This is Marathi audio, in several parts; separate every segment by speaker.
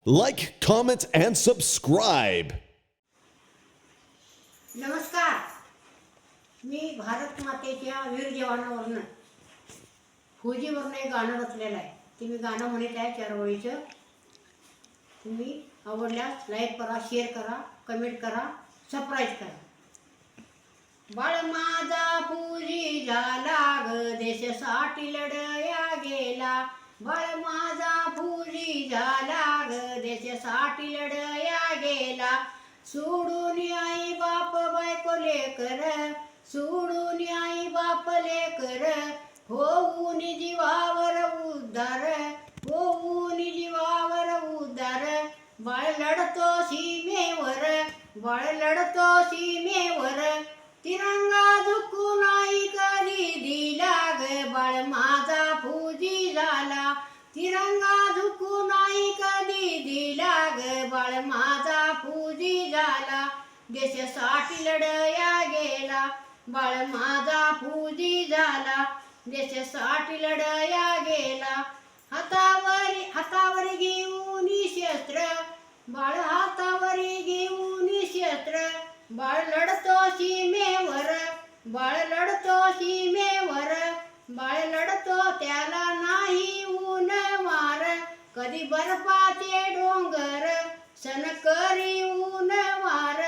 Speaker 1: Like, comment, and subscribe.
Speaker 2: नमस्कार. मी भारत मातेच्या वीर जवानावरनं फौजीवरनं एक गाणं रचलेलं आहे. ते मी गाणं म्हणत आहे 4 ओळीचं. तुम्ही आवडल्यास लाईक करा, शेअर करा, कमेंट करा, सबस्क्राईब करा. बाळ माझा फौजी झाला ग, देशासाठी लढया गेला. बाळ माझा फौजी झाला ग, देशासाठी लढया गेला. सोडून आई बाप बायको लेकर, सोडून आई बाप लेकर, होऊन जीवावर उद्धार, होऊन जीवावर उद्धार. बाळ लढतो सीमेवर, बाळ लढतो सीमेवर. तिरंगा झुकू नाही कधी दिला ग, बाळ माझा फौजी झाला. तिरंगा झुकू नाही कधी दिला ग, बाळ माझा फौजी झाला. देशासाठी लढया गेला, बाळ माझा फौजी झाला. देशासाठी लढया गेला. हातावर घेऊन शस्त्र, बाळ हातावर घेऊन शस्त्र. बाळ लढतो सीमेवर, बाळ लढतो सीमेवर. बाळ लढतो त्याला नाही ऊन वार, कधी बर्फाचे डोंगर सण करी ऊन वार,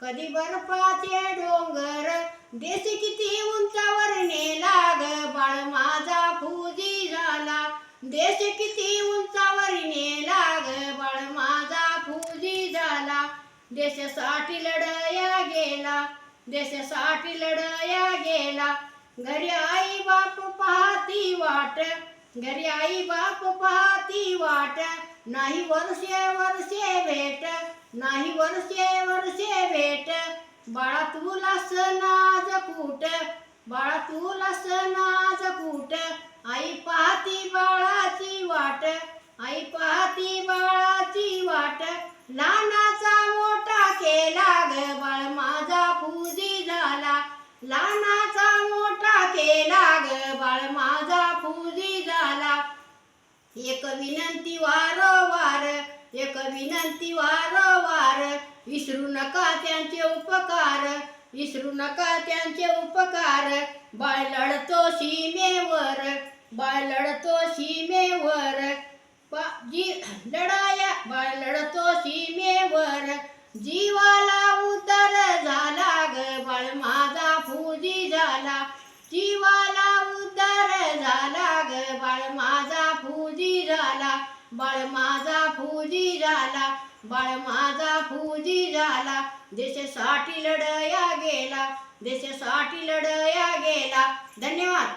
Speaker 2: कधी बर्फाचे डोंगर. देश किती उंचावर नेला ग, बाळ माझा फौजी झाला. देश किती उंचावर नेला ग, बाळ माझा फौजी झाला. देशासाठी लढया गेला, देशासाठी लढया गेला. घरी आई बाप पाहती वाट, घरी आई बाप पाहती वाट. नाही वर्षे वर्षे भेट, नाही वर्षे वर्षे भेट. बाळा तुला नाज कूट, बाळा तुला नाज कूट. आई पाहती बाळाची वाट, आई पाहती बाळाची वाट. लहानाचा मोठा केला ग, बाळ माझा फौजी झाला. लहानाचा मोठा केला ग, बाळ माझा फौजी झाला. एक विनंती वारंवार, एक विनंती वारंवार. विसरू नका त्यांचे उपकार, विसरू नका त्यांचे उपकार. बाळ लढतो सीमेवर, बाळ लढतो सीमेवर. लढाया बाळ लढतो सीमेवर. जीवाला उद्धार झाला ग, बाळ माझा फौजी झाला. जीवाला उद्धार झाला ग, बाळ माझा फौजी झाला. बाळ माझा फौजी झाला, बाळ माझा फौजी झाला. देशासाठी लढया गेला, देशासाठी लढया गेला. धन्यवाद.